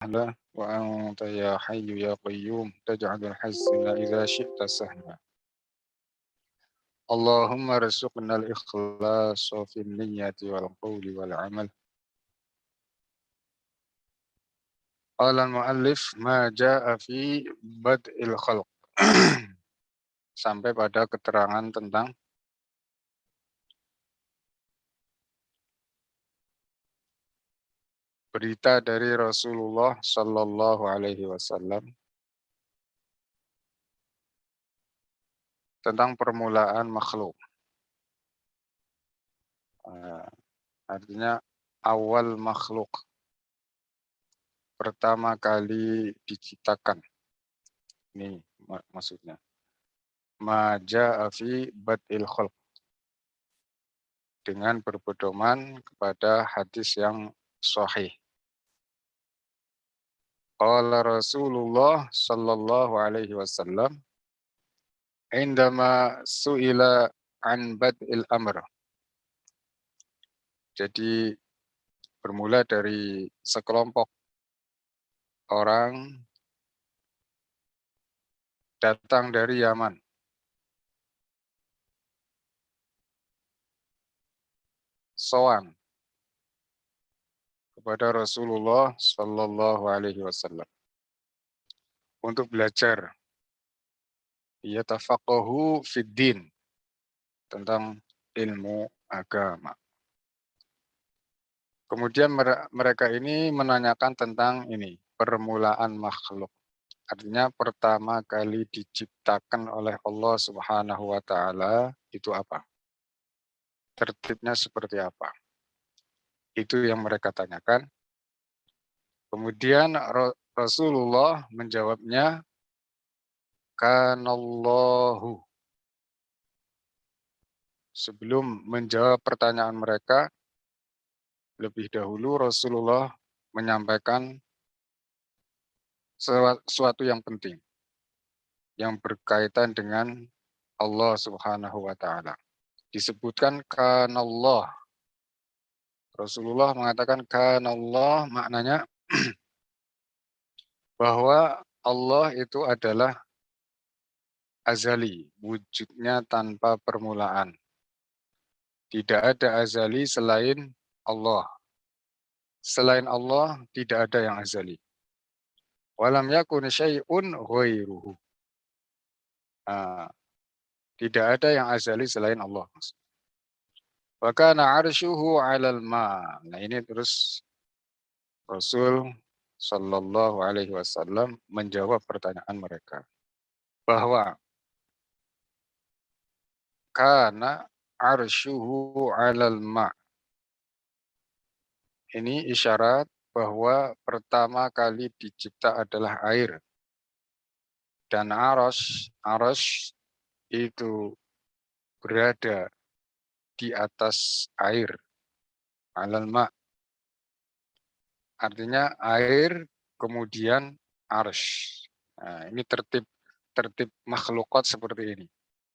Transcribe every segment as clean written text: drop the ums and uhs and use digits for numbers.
له وأنت يا حي يا قيوم تجعل الحزن إذا شئت سهلا. اللهم ارزقنا الإخلاص في النية والقول والعمل. قال المؤلف ما جاء في بدء الخلق. Sampai pada keterangan tentang berita dari Rasulullah Sallallahu Alaihi Wasallam tentang permulaan makhluk. Artinya awal makhluk, pertama kali diciptakan. Ini maksudnya. Ma ja'a fi bad'il khalq, dengan berpedoman kepada hadis yang sahih. Qala Rasulullah sallallahu alaihi wasallam indama su'ila an bad'il amr. Jadi bermula dari sekelompok orang datang dari Yaman. Soan kepada Rasulullah sallallahu alaihi wasallam untuk belajar yatafaqahu fid din, tentang ilmu agama. Kemudian mereka ini menanyakan tentang ini, permulaan makhluk. Artinya pertama kali diciptakan oleh Allah Subhanahu wa taala itu apa? Tertibnya seperti apa? Itu yang mereka tanyakan. Kemudian Rasulullah menjawabnya, kanallahu. Sebelum menjawab pertanyaan mereka, lebih dahulu Rasulullah menyampaikan sesuatu yang penting yang berkaitan dengan Allah Subhanahu wa taala. Disebutkan kanallah. Rasulullah mengatakan kanallah, maknanya bahwa Allah itu adalah azali, wujudnya tanpa permulaan. Tidak ada azali selain Allah. Selain Allah tidak ada yang azali. Walam yakun syai'un ghairuhu. Nah, tidak ada yang azali selain Allah. Wa kana 'arshuhu 'alal ma. Nah, ini terus Rasul Sallallahu Alaihi Wasallam menjawab pertanyaan mereka bahwa kana 'arshuhu 'alal ma. Ini isyarat bahwa pertama kali dicipta adalah air. Dan aras itu berada di atas air. 'Alal ma. Artinya air kemudian arsy. Nah, ini tertib makhlukat seperti ini.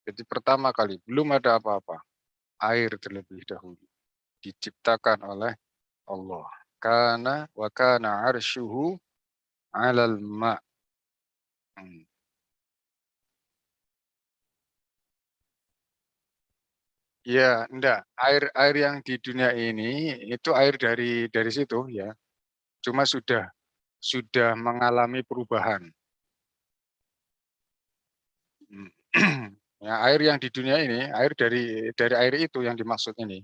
Jadi pertama kali belum ada apa-apa, air terlebih dahulu diciptakan oleh Allah. Kana wa kana arsyuhu 'alal ma. Hmm. Ya, enggak. Air yang di dunia ini itu air dari situ ya. Cuma sudah mengalami perubahan. Hmm. Ya, air yang di dunia ini, air dari air itu yang dimaksud ini.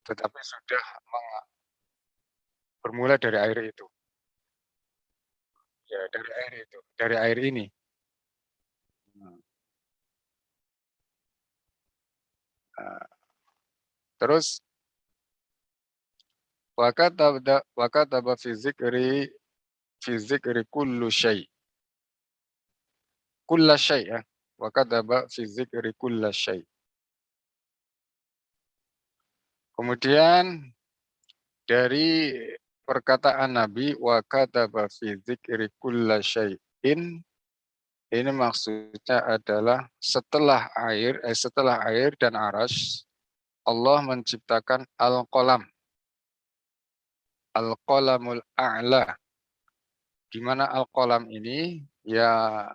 Tetapi sudah bermula dari air itu. Ya, dari air itu, dari air ini. Hmm. Nah, terus wa kataba fi dzikri kullu syai'. Kulla syai' ya. Wa kataba fi dzikri kulla syai'. Kemudian dari perkataan Nabi wa kataba fi dzikri kulla syai'in, ini maksudnya adalah setelah air dan aras, Allah menciptakan al-qalam, al-qalamul a'la. di mana al-qalam ini ya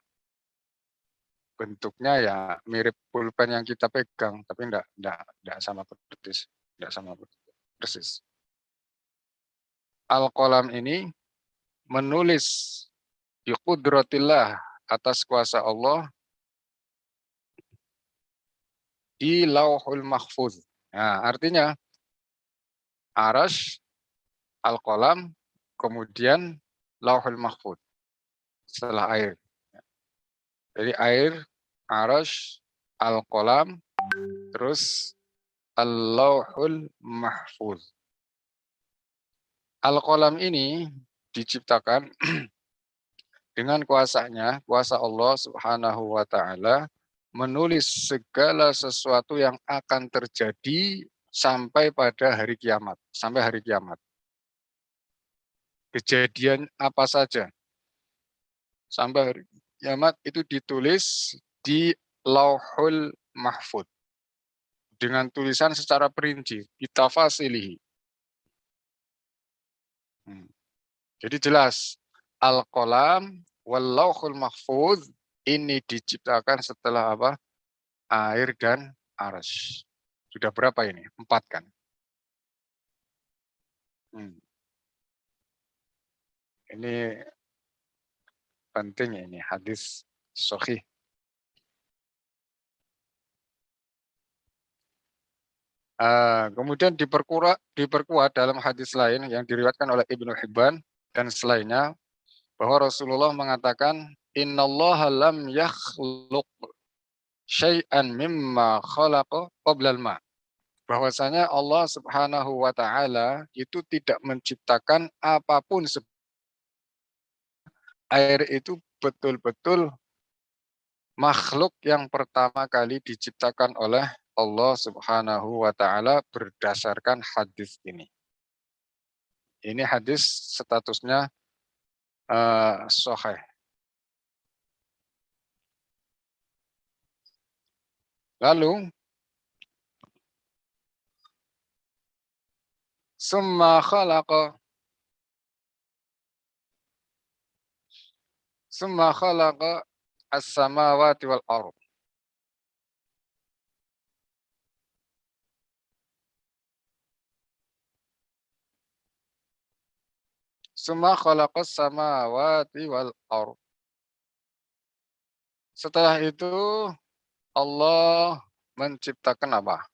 bentuknya ya mirip pulpen yang kita pegang, tapi enggak sama persis, enggak sama persis. Al-qalam ini menulis biqudratillah atas kuasa Allah di Lauhul Mahfuz. Nah, artinya Arasy, Al-Qalam, kemudian Lauhul Mahfuz setelah air. Jadi air, Arasy, Al-Qalam, terus Al-Lauhul Mahfuz. Al-Qalam ini diciptakan dengan kuasanya, kuasa Allah Subhanahu wa taala menulis segala sesuatu yang akan terjadi sampai pada hari kiamat, sampai hari kiamat. Kejadian apa saja sampai hari kiamat itu ditulis di Lauhul Mahfuz dengan tulisan secara perinci, bitafasilihi. Jadi jelas Al-Qalam wal Lauhul Mahfuz ini diciptakan setelah apa? Air dan Arasy. Sudah berapa ini? 4 kan? Ini penting ini hadis sahih. Kemudian diperkuat dalam hadis lain yang diriwayatkan oleh Ibnu Hibban dan selainnya bahwa Rasulullah mengatakan innallaha lam yakhluq syai'an mimma khalaqa qabla al-ma. Bahwasanya Allah Subhanahu wa taala itu tidak menciptakan apapun air itu betul-betul makhluk yang pertama kali diciptakan oleh Allah Subhanahu wa taala berdasarkan hadis ini. Ini hadis statusnya sahih. Lalu summa khalaqa as-samawati wal ardh. Summa khalaqas samawati wal ardh. Setelah itu Allah menciptakan apa?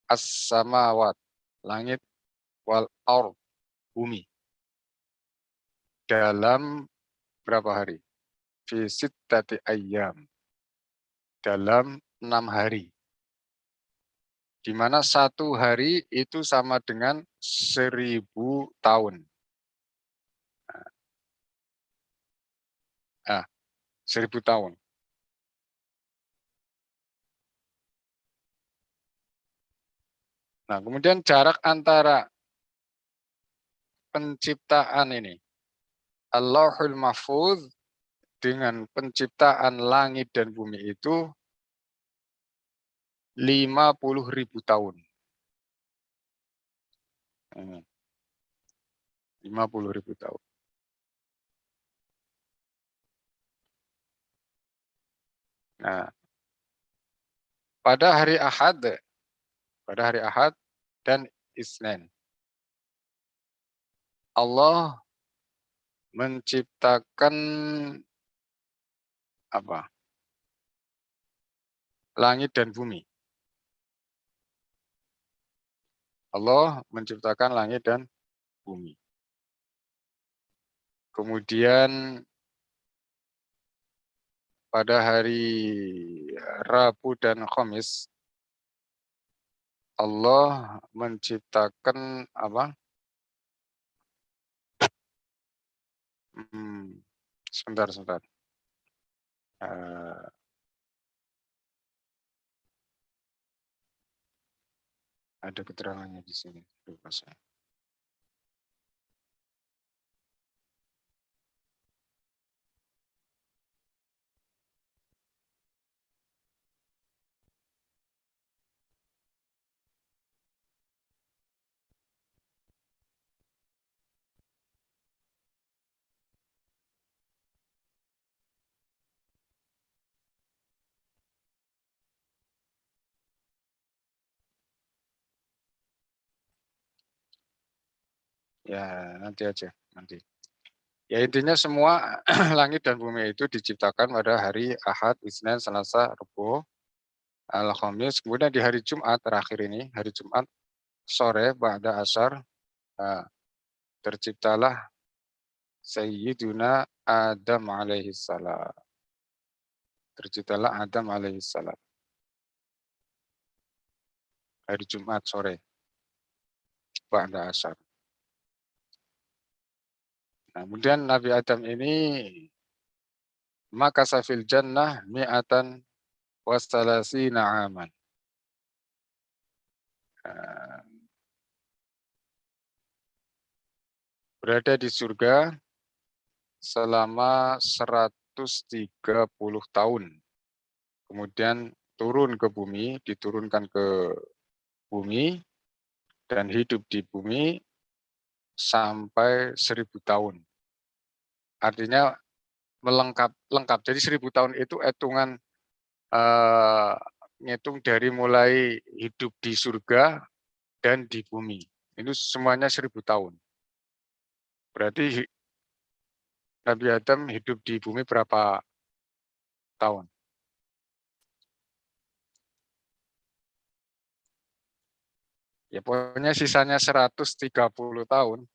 As-samawat, langit, wal ardh, bumi. Dalam berapa hari? Fi sittati ayyam. Dalam 6 hari. Di mana 1 hari itu sama dengan 1000 tahun. Nah, 1000 tahun. Nah, kemudian jarak antara penciptaan ini, Allahul Mahfuz dengan penciptaan langit dan bumi itu 50.000 tahun. 50.000 tahun. Nah, pada hari Ahad dan Isnin, Allah menciptakan apa? Langit dan bumi. Allah menciptakan langit dan bumi. Kemudian pada hari Rabu dan Khamis, Allah menciptakan apa? Sebentar. Ada keterangannya di sini. Lupa saya. Ya, nanti aja, nanti. Ya intinya semua langit dan bumi itu diciptakan pada hari Ahad, Isnin, Selasa, Rabu, Al-Khamis. Kemudian di hari Jumat terakhir ini, hari Jumat sore ba'da asar, terciptalah Sayyiduna Adam alaihissalam. Terciptalah Adam alaihissalam. Hari Jumat sore ba'da asar. Nah, kemudian Nabi Adam ini maka safil jannah mi'atan wasalasina aman. Nah, berada di surga selama 130 tahun. Kemudian turun ke bumi, diturunkan ke bumi, dan hidup di bumi sampai 1000 tahun. Artinya lengkap. Jadi 1000 tahun itu hitungan ngitung dari mulai hidup di surga dan di bumi. Itu semuanya 1000 tahun. Berarti Nabi Adam hidup di bumi berapa tahun? Ya pokoknya sisanya 130 tahun.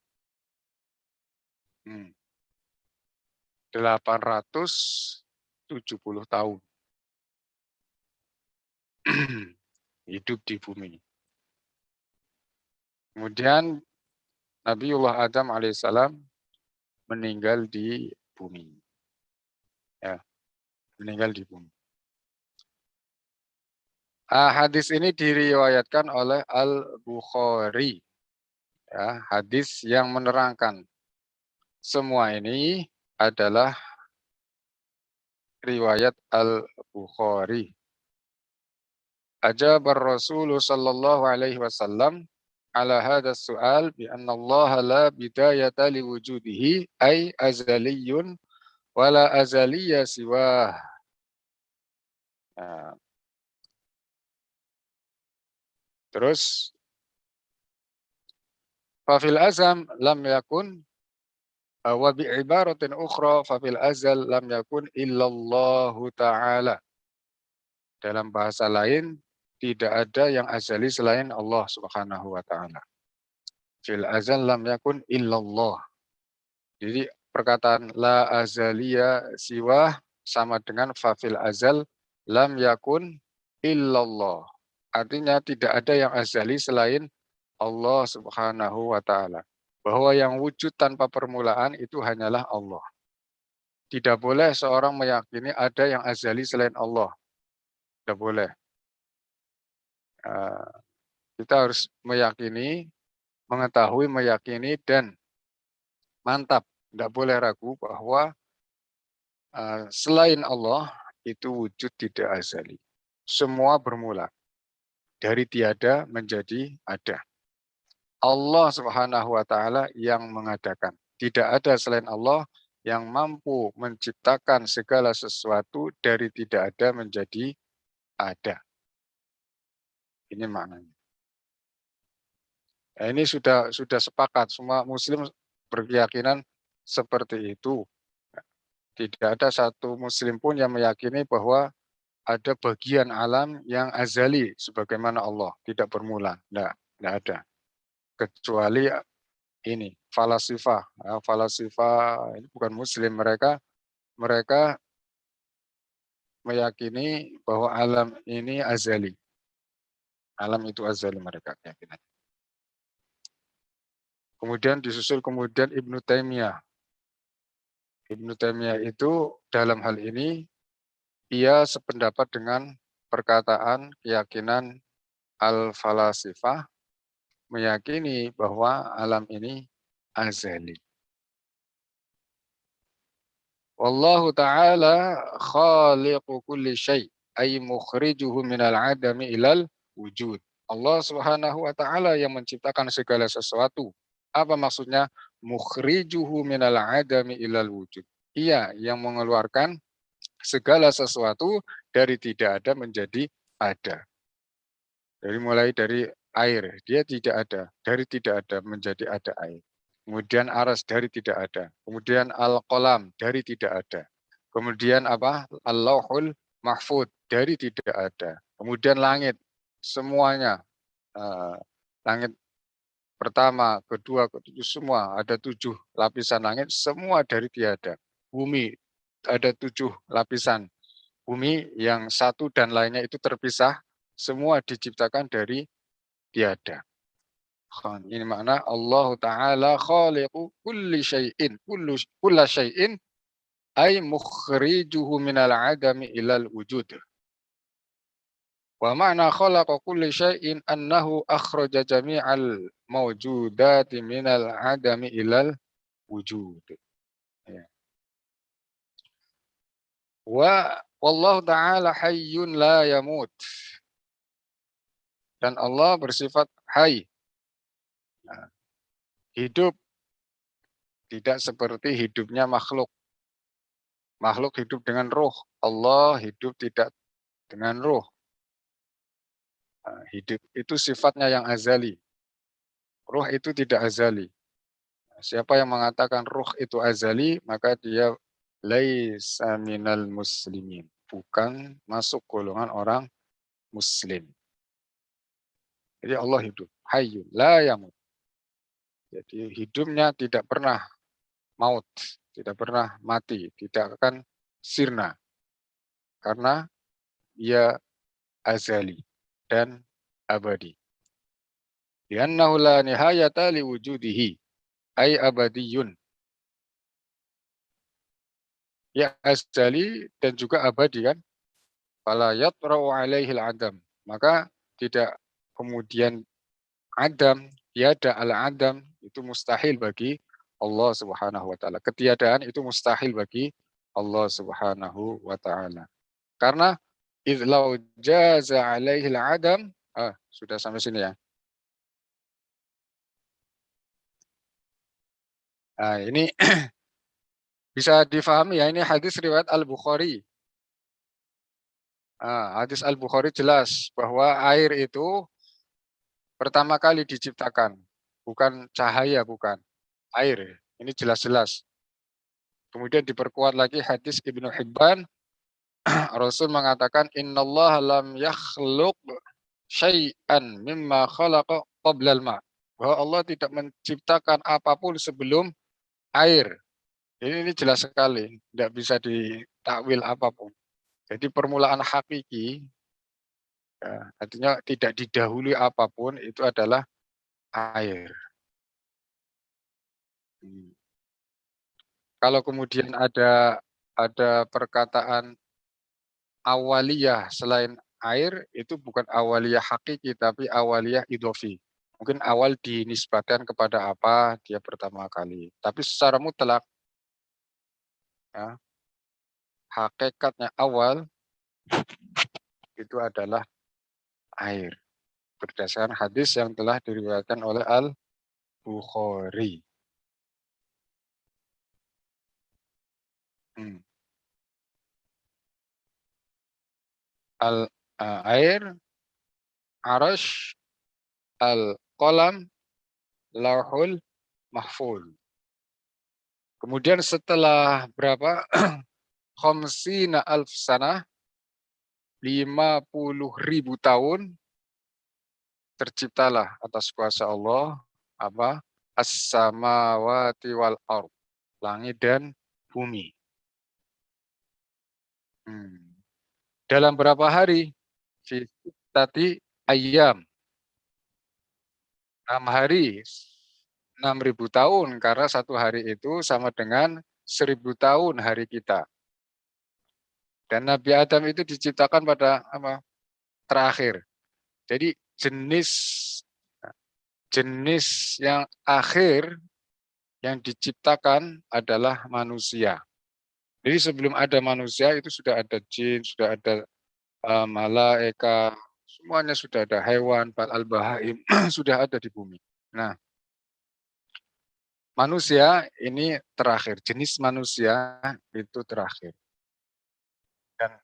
870 tahun hidup di bumi. Kemudian Nabiullah Adam alaihissalam meninggal di bumi. Ya, meninggal di bumi. Hadis ini diriwayatkan oleh Al-Bukhari. Ya, hadis yang menerangkan semua ini adalah riwayat Al-Bukhari. Ajabar Rasul sallallahu alaihi wasallam ala hadha su'al bi anna Allah la bidayata li wujudihi ay azaliyun wala azaliyya siwah. Nah, terus fafil azam lam yakun wa bi ibaratin ukhra fafil azal lam yakun illallahu ta'ala. Dalam bahasa lain tidak ada yang azali selain Allah Subhanahu wa taala. Fil azal lam yakun illallah. Jadi perkataan la azalia siwa sama dengan fafil azal lam yakun illallah. Artinya tidak ada yang azali selain Allah Subhanahu wa taala. Bahwa yang wujud tanpa permulaan itu hanyalah Allah. Tidak boleh seorang meyakini ada yang azali selain Allah. Tidak boleh. Kita harus meyakini, mengetahui, meyakini, dan mantap. Tidak boleh ragu bahwa selain Allah itu wujud tidak azali. Semua bermula dari tiada menjadi ada. Allah Subhanahu wa taala yang mengadakan. Tidak ada selain Allah yang mampu menciptakan segala sesuatu dari tidak ada menjadi ada. Ini maknanya. Nah, ini sudah sepakat semua muslim berkeyakinan seperti itu. Tidak ada satu muslim pun yang meyakini bahwa ada bagian alam yang azali sebagaimana Allah, tidak bermula. Tidak ada. Kecuali ini, falasifah. Falasifah ini bukan muslim, mereka meyakini bahwa alam ini azali. Alam itu azali mereka keyakinan. Kemudian disusul kemudian Ibnu Taimiyah. Ibnu Taimiyah itu dalam hal ini ia sependapat dengan perkataan keyakinan al-falasifah, meyakini bahwa alam ini azali. Wallahu ta'ala khaliqu kulli syai' ay mukhrijuhu minal adami ilal wujud. Allah Subhanahu wa taala yang menciptakan segala sesuatu. Apa maksudnya? Mukhrijuhu minal adami ilal wujud. Ia yang mengeluarkan segala sesuatu dari tidak ada menjadi ada. Mulai dari air, dia tidak ada. Dari tidak ada menjadi ada air. Kemudian aras dari tidak ada. Kemudian al-qalam dari tidak ada. Kemudian apa? Al-lauhul mahfud dari tidak ada. Kemudian langit semuanya, eh, langit pertama, kedua, ketujuh semua ada 7 lapisan langit semua dari tiada. Bumi ada 7 lapisan. Bumi yang satu dan lainnya itu terpisah, semua diciptakan dari tiada. Ini makna Allah Ta'ala khaliqu kulli syai'in. Kulla syai'in ay mukhrijuhu minal adami ilal wujud. Wa ma'na khalaqa kulli syai'in annahu akhraja jami'al mawjudati minal adami ilal wujud. Ya. Wa wallahu ta'ala hayyun la yamut. Dan Allah bersifat hayy. Nah, hidup tidak seperti hidupnya makhluk. Makhluk hidup dengan roh. Allah hidup tidak dengan roh. Nah, hidup itu sifatnya yang azali. Roh itu tidak azali. Siapa yang mengatakan roh itu azali, maka dia laisa minal muslimin. Bukan masuk golongan orang muslim. Jadi Allah hidup. Hayyun la yamut. Jadi hidupnya tidak pernah maut. Tidak pernah mati. Tidak akan sirna. Karena ia azali dan abadi. Liannahu la nihayata liwujudihi. Ay abadiyun. Ya azali dan juga abadi kan. Fala yatra'u alaihil adam. Maka tidak kemudian adam, tiada al-adam itu mustahil bagi Allah Subhanahu wa taala. Ketiadaan itu mustahil bagi Allah Subhanahu wa taala. Karena idlau jaza alaihil adam, sudah sampai sini ya. Nah, ini bisa difahami ya, ini hadis riwayat Al-Bukhari. Hadis Al-Bukhari jelas bahwa air itu pertama kali diciptakan, bukan cahaya, bukan air. Ini jelas-jelas. Kemudian diperkuat lagi hadis Ibnu Hibban, Rasul mengatakan innallaha lam yakhluq syai'an mimma khalaqa qablal ma. Bahwa Allah tidak menciptakan apapun sebelum air. Ini jelas sekali, tidak bisa ditakwil apapun. Jadi permulaan hakiki, ya, artinya tidak didahului apapun itu adalah air. Kalau kemudian ada perkataan awaliyah selain air, itu bukan awaliyah hakiki tapi awaliyah idofi. Mungkin awal dinisbatkan kepada apa dia pertama kali. Tapi secara mutlak, ya, hakikatnya awal itu adalah air. Berdasarkan hadis yang telah diriwayatkan oleh Al-Bukhari. Hmm. Air, arash, al-qalam, lauhul mahfuz. Kemudian setelah berapa? Khamsina alf sanah, 50.000 tahun, terciptalah atas kuasa Allah apa? As-samawati wal ard, langit dan bumi. Dalam berapa hari? Tadi ayam, 6 hari, 6.000 tahun, karena satu hari itu sama dengan 1.000 tahun hari kita. Dan Nabi Adam itu diciptakan pada apa? Terakhir. Jadi jenis yang akhir yang diciptakan adalah manusia. Jadi sebelum ada manusia itu sudah ada jin, sudah ada malaikat, semuanya sudah ada, hewan, bal al-bahaim, sudah ada di bumi. Nah, manusia ini terakhir, jenis manusia itu terakhir. Dan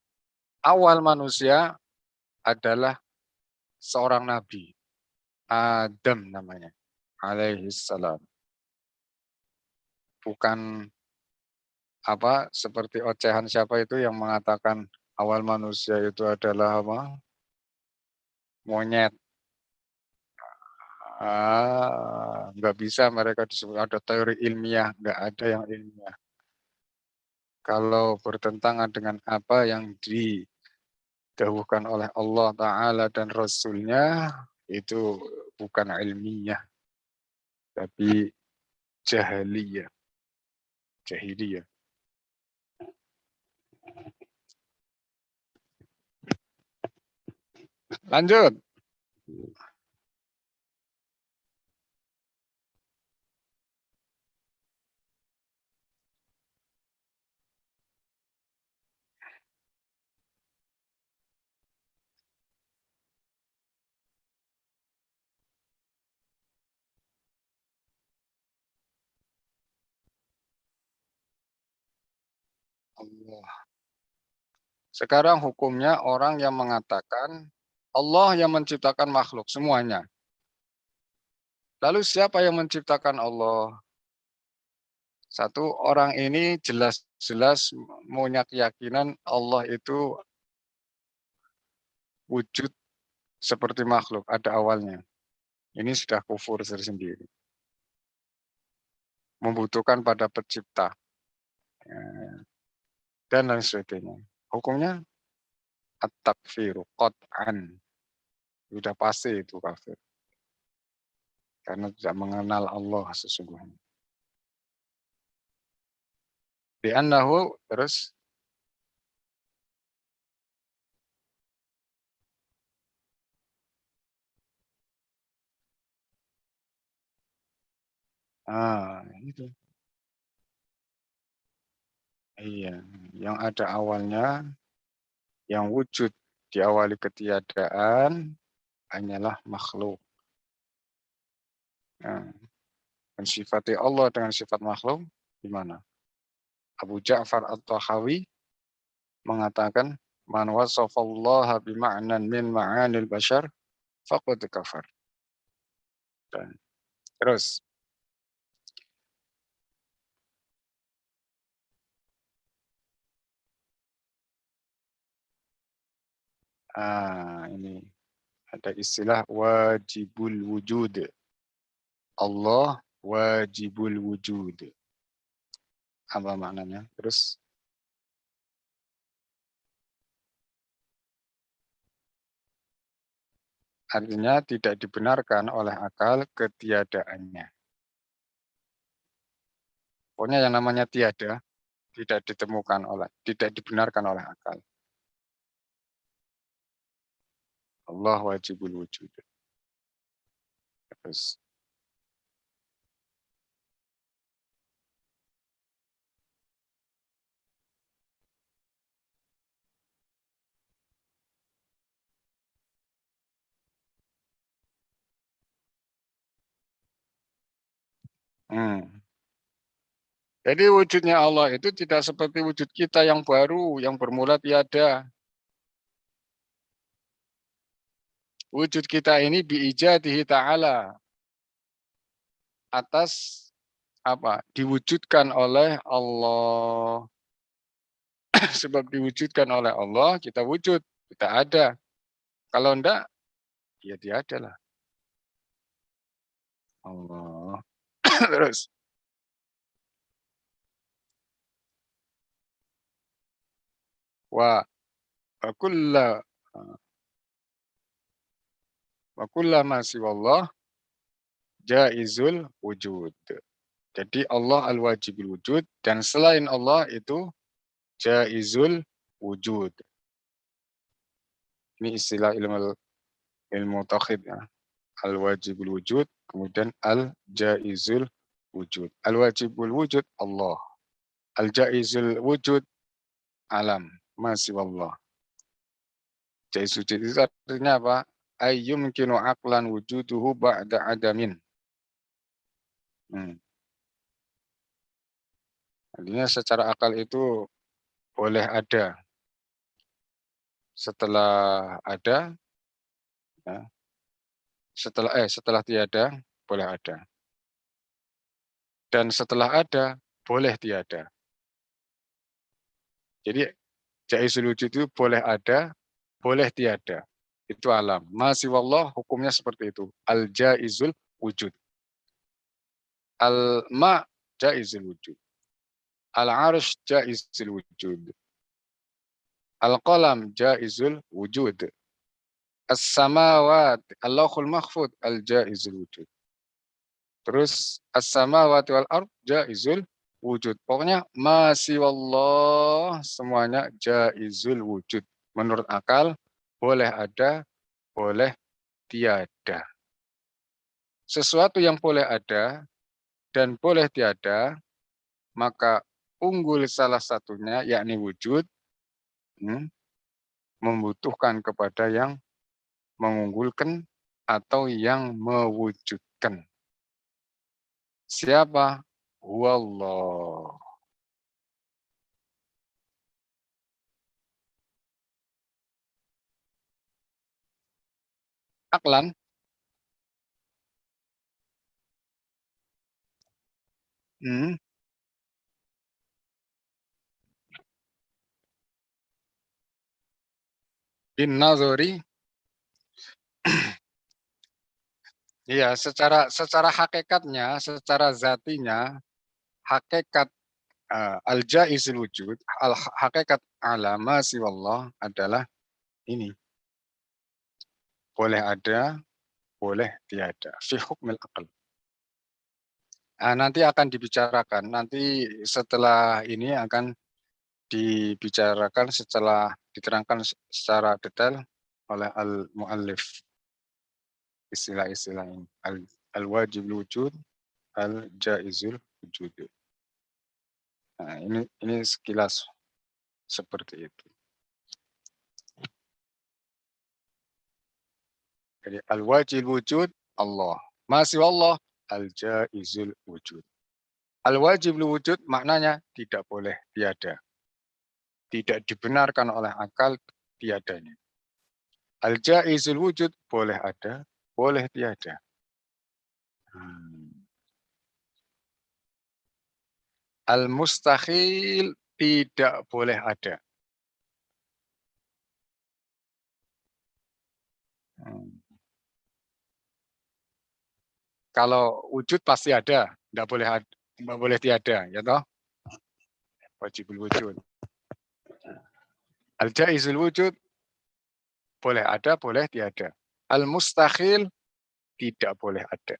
awal manusia adalah seorang nabi, Adam namanya, alaihi salam. bukan seperti ocehan siapa itu yang mengatakan awal manusia itu adalah monyet. Nggak bisa mereka disebut ada teori ilmiah, nggak ada yang ilmiah. Kalau bertentangan dengan apa yang didahulukan oleh Allah Ta'ala dan Rasulnya, itu bukan ilmiah, tapi jahiliyah. Jahiliyah. Lanjut. Allah. Sekarang hukumnya orang yang mengatakan Allah yang menciptakan makhluk semuanya. Lalu siapa yang menciptakan Allah? Satu, orang ini jelas-jelas punya keyakinan Allah itu wujud seperti makhluk, ada awalnya. Ini sudah kufur tersendiri. Membutuhkan pada pencipta. Dan lain sebagainya. Hukumnya at-takfiru qat'an. Sudah pasti itu kafir. Karena tidak mengenal Allah sesungguhnya. Li'annahu terus itu. Iya, yang ada awalnya, yang wujud diawali ketiadaan hanyalah makhluk. Nah, mensifati Allah dengan sifat makhluk gimana? Abu Ja'far At-Tahawi mengatakan man wasafallaha bima'nan min ma'anil bashar faqad kafar. Dan terus ini ada istilah wajibul wujud. Allah wajibul wujud. Apa maknanya? Terus artinya tidak dibenarkan oleh akal ketiadaannya. Pokoknya yang namanya tiada tidak dibenarkan oleh akal. Allah wajibul wujud. Terus, Jadi wujudnya Allah itu tidak seperti wujud kita yang baru, yang bermula tiada. Wujud kita ini biijadihi ta'ala. Atas diwujudkan oleh Allah. Sebab diwujudkan oleh Allah, kita wujud, kita ada. Kalau enggak, ya tiada lah. Allah. Terus. Wa kulla wa kullama siwallah jaizul wujud. Jadi Allah al-wajibul wujud dan selain Allah itu jaizul wujud. Ini istilah ilmu tauhid ya. Al-wajibul wujud kemudian al-jaizul wujud. Al-wajibul wujud Allah. Al-jaizul wujud alam masih Allah. Jaiz wujud itu artinya apa? Ayyumkinu aqlan wujuduhu ba'da adamin. Artinya secara akal itu boleh ada. Setelah ada, ya, setelah tiada, boleh ada. Dan setelah ada, boleh tiada. Jadi jaizul wujud itu boleh ada, boleh tiada. Itu alam. Ma siwallah hukumnya seperti itu. Al jaizul wujud. Al ma jaizul wujud. Al arsh jaizul wujud. Al qalam jaizul wujud. As-samawat, Allahul mahfud al jaizul wujud. Terus as-samawati wal ard jaizul wujud. Pokoknya ma siwallah semuanya jaizul wujud. Menurut akal boleh ada, boleh tiada. Sesuatu yang boleh ada dan boleh tiada, maka unggul salah satunya yakni wujud membutuhkan kepada yang mengunggulkan atau yang mewujudkan. Siapa? Wallah. Aklan, bin nazari, iya, secara hakikatnya, secara zatinya, hakikat al-jaizul wujud, hakikat alama siwallah adalah ini. Boleh ada, boleh tiada. Fi hukmil aql. Nanti akan dibicarakan. Nanti setelah ini akan dibicarakan setelah diterangkan secara detail oleh al-muallif istilah-istilah ini. Al-wajib wujud, al-jaizul wujud. Nah, ini sekilas seperti itu. Jadi al-wajib wujud Allah. Masih Allah al-jaizul wujud. Al-wajib wujud maknanya tidak boleh tiada. Tidak dibenarkan oleh akal tiadanya. Al-jaizul wujud boleh ada, boleh tiada. Al-mustahil tidak boleh ada. Kalau wujud pasti ada, tidak boleh tiada, ya toh? Wajibul wujud. Al-jaizul wujud boleh ada, boleh tiada. Al-mustahil tidak boleh ada.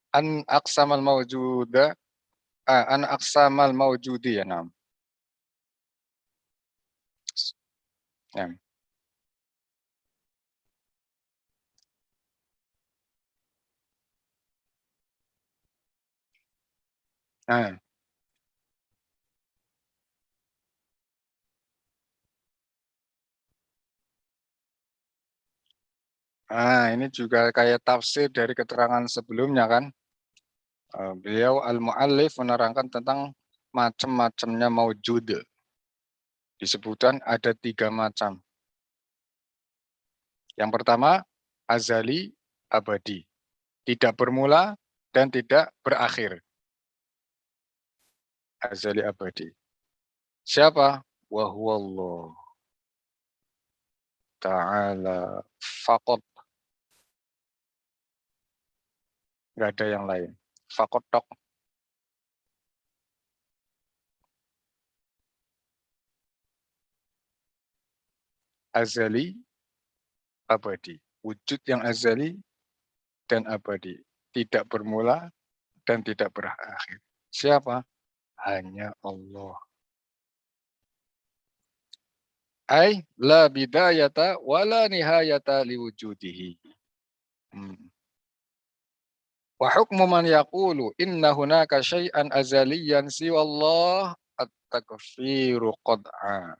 An aqsamal mawjuda, an aqsamal mawjudi ya nam. Ya. Ini juga kayak tafsir dari keterangan sebelumnya kan. Beliau al-muallif menerangkan tentang macam-macamnya maujud. Disebutkan ada 3 macam. Yang pertama, azali, abadi. Tidak bermula dan tidak berakhir. Azali abadi. Siapa? Wahuwallah ta'ala faqat. Nggak ada yang lain. Faqat tok. Azali, abadi. Wujud yang azali dan abadi. Tidak bermula dan tidak berakhir. Siapa? Hanya Allah. Ay la bidayata wala nihayata liwujudihi. Wa hukmu man yaqulu inna hunaka syai'an azaliyan siwallah at-takfiru qad'a.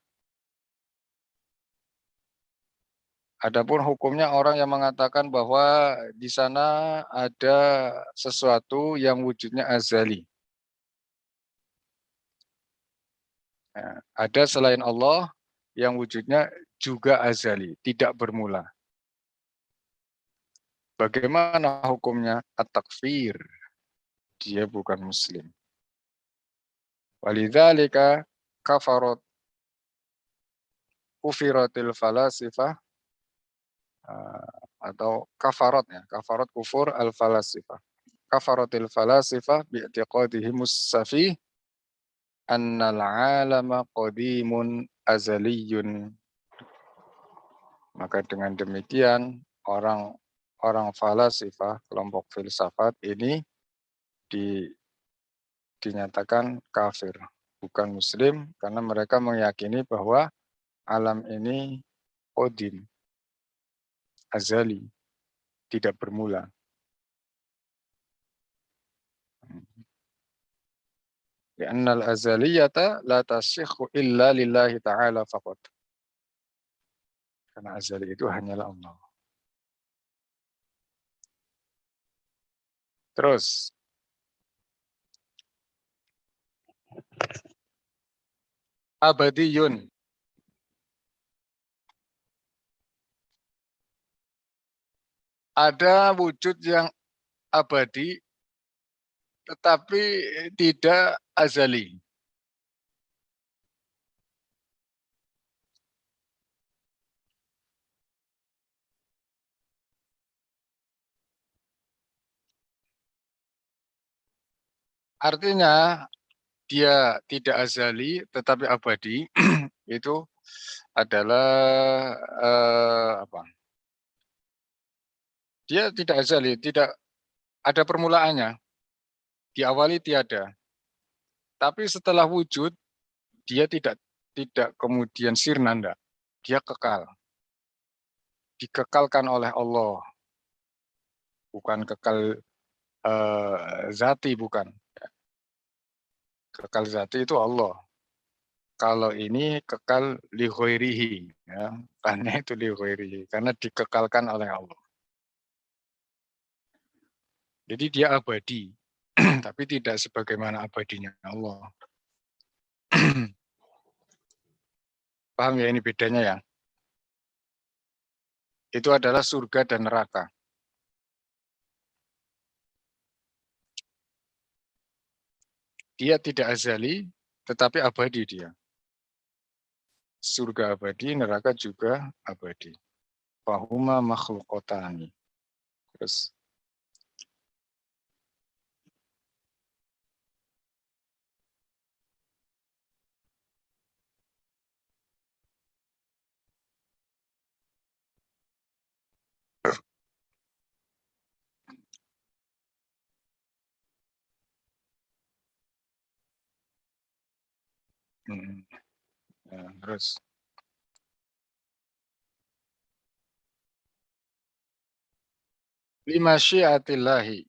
Adapun hukumnya orang yang mengatakan bahwa di sana ada sesuatu yang wujudnya azali. Ya, ada selain Allah yang wujudnya juga azali, tidak bermula. Bagaimana hukumnya? At-takfir. Dia bukan muslim. Walidzalika kafarat kufiratil falasifah atau kafarat ya, kafarat kufur al falasifah. Kafaratil falasifah bi'tiqadihimus safih annal alama qadimun azaliyun. Maka dengan demikian orang falasifah, kelompok filsafat ini dinyatakan kafir, bukan muslim karena mereka meyakini bahwa alam ini qadim, azali, tidak bermula. Li'annal azaliyata la tasihhu illa lillahi ta'ala faqat. Karena azali itu hanyalah Allah. Terus abadiyun. Ada wujud yang abadi tetapi tidak azali. Artinya dia tidak azali tetapi abadi itu adalah apa? Dia tidak azali, tidak ada permulaannya. Diawali tiada. Tapi setelah wujud dia tidak kemudian sirna, enggak. Dia kekal. Dikekalkan oleh Allah. Bukan kekal zati, bukan. Kekal zati itu Allah. Kalau ini kekal li ghairihi, ya. Karena itu li ghairihi, karena dikekalkan oleh Allah. Jadi dia abadi, tapi tidak sebagaimana abadinya Allah. Paham ya ini bedanya ya? Itu adalah surga dan neraka. Dia tidak azali, tetapi abadi dia. Surga abadi, neraka juga abadi. Fahuma makhlukotani. Terus ya, terus lima syiatillahi.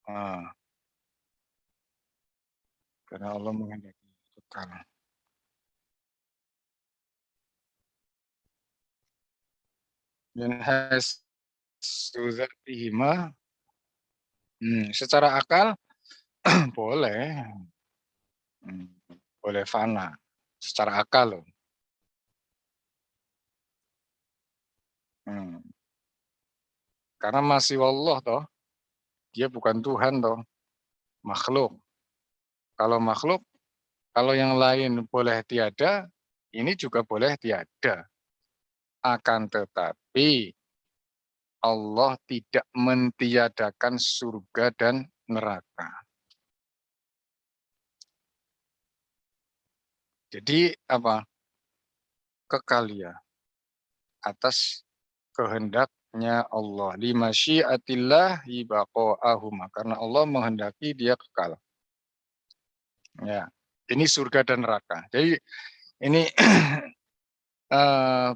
Ah, karena Allah menghendaki kekal. Min hasuzatihima, secara akal boleh, hmm, boleh fana. Secara akal loh. Hmm. Karena masih Allah toh, dia bukan Tuhan toh, makhluk. Kalau makhluk, kalau yang lain boleh tiada, ini juga boleh tiada. Akan tetapi Allah tidak mentiadakan surga dan neraka. Jadi apa? Kekal atas kehendaknya Allah. Lima syiatillah baqa'ahuma. Karena Allah menghendaki dia kekal. Ya, ini surga dan neraka. Jadi ini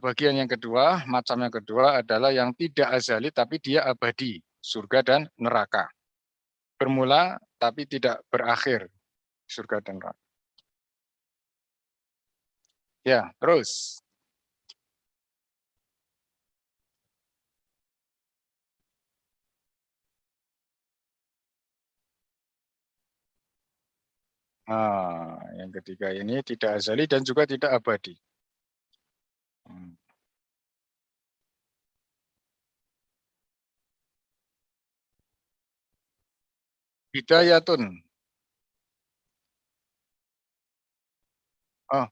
bagian yang kedua, macam yang kedua adalah yang tidak azali tapi dia abadi, surga dan neraka. Bermula tapi tidak berakhir, surga dan neraka. Ya, terus. Yang ketiga ini tidak azali dan juga tidak abadi. Hmm. Bidayatun. Oh,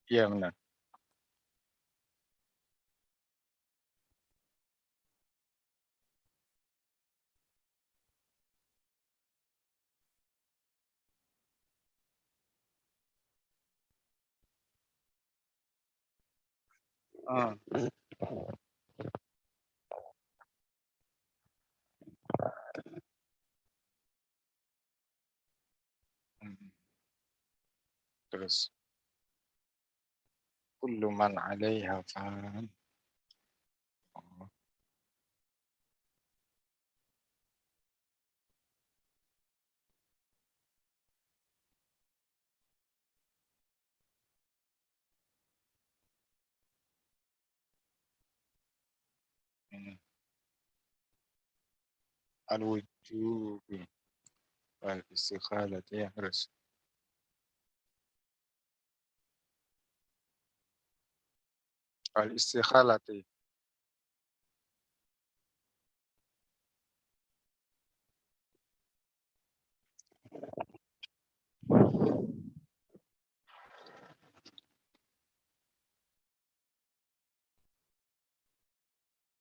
iya benar. Ah, hmm. Terus kullu man 'alaiha fan. Oh, hmm. Al-wujub wal istikhalati ya terus. Al-istikhalati.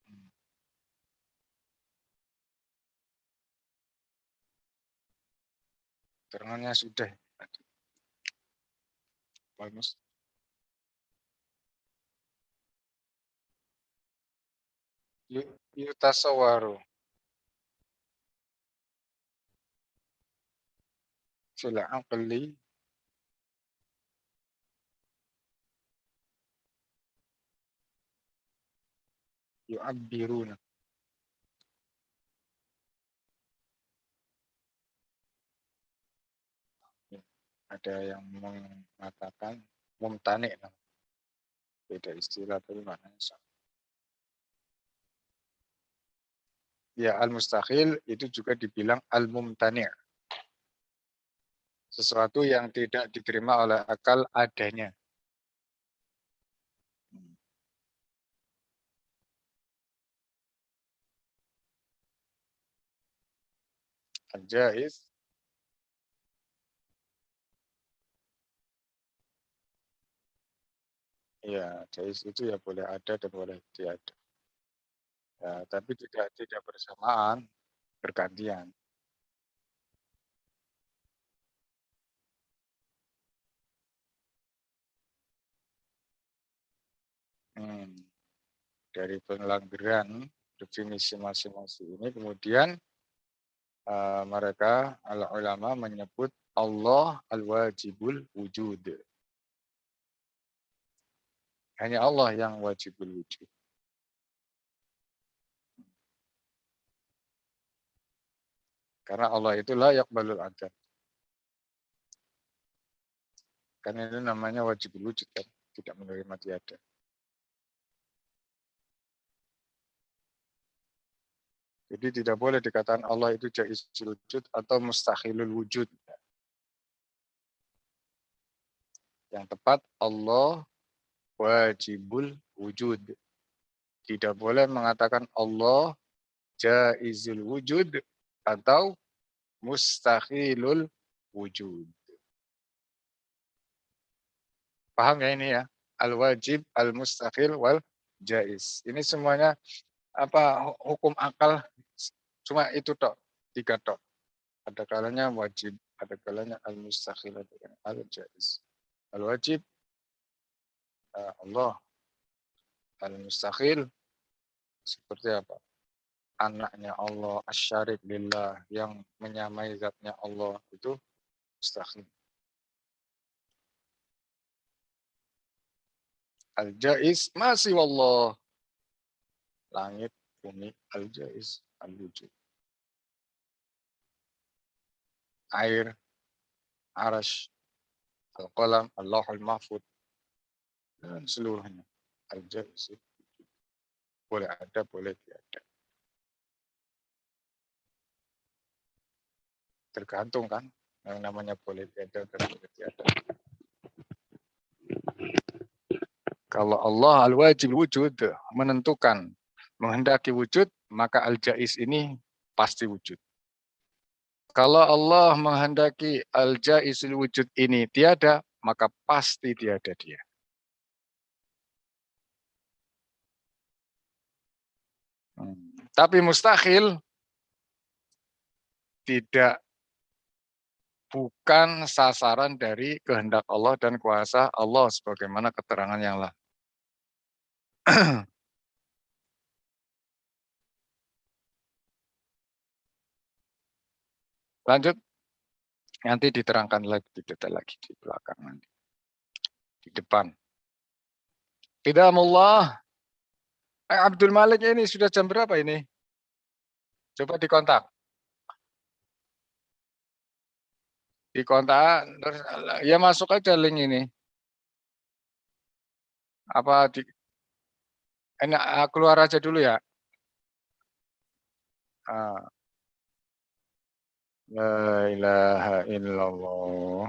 Hmm. Terangannya sudah. Bagus. Yutasawaru fil aqli yu'abbiruna. Ada yang mengatakan mumtani, beda istilah tapi maknanya sama. Ya, al-mustahil itu juga dibilang al-mumtani', sesuatu yang tidak diterima oleh akal adanya. Al-jaiz, ya, jaiz itu ya boleh ada dan boleh tiada. Ya, tapi tidak bersamaan, bergantian. Hmm. Dari pelanggaran definisi masing-masing ini kemudian mereka ulama menyebut Allah al-wajibul wujud. Hanya Allah yang wajibul wujud. Karena Allah itu layak balul adab. Karena itu namanya wajibul wujud kan. Tidak menerima tiada. Jadi tidak boleh dikatakan Allah itu jaizul wujud atau mustahilul wujud. Yang tepat Allah wajibul wujud. Tidak boleh mengatakan Allah jaizul wujud atau mustahilul wujud. Paham ya ini ya? Al-wajib, al-mustahil, wal jaiz. Ini semuanya hukum akal cuma itu tok, tiga tok. Ada kalanya wajib, ada kalanya al-mustahil, ada kalanya al-jaiz. Al-wajib Allah, al-mustahil seperti apa? Anaknya Allah, asyarik lillah yang menyamai zatnya Allah itu mustahil. Al-jaiz masih wallah. Langit, bumi, al-jaiz, al-wujud. Air, arash, al-qalam, Allahul mahfud, dan seluruhnya. Al-jaiz boleh ada, boleh tidak. Tergantung kan, yang namanya boleh tiada dan boleh tiada. Kalau Allah al-wajib wujud menentukan menghendaki wujud, maka al-jaiz ini pasti wujud. Kalau Allah menghendaki al-jaizul wujud ini tiada, maka pasti tiada dia. Tapi mustahil tidak, bukan sasaran dari kehendak Allah dan kuasa Allah sebagaimana keterangan yang lain. Lanjut, nanti diterangkan lagi di detail lagi di belakang nanti. Di depan. Qidamullah. Abdul Malik ini sudah jam berapa ini? Coba dikontak. Dikontak, terus ya masuk aja link ini. Apa di enak keluar aja dulu ya. La ilaha illallah.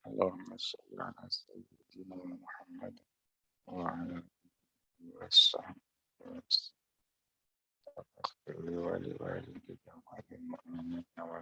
Allahumma shalli ala sayyidina Muhammad wa ala alihi wasallam. Astaghfirullah wa li walidayya wa lil mu'minina wal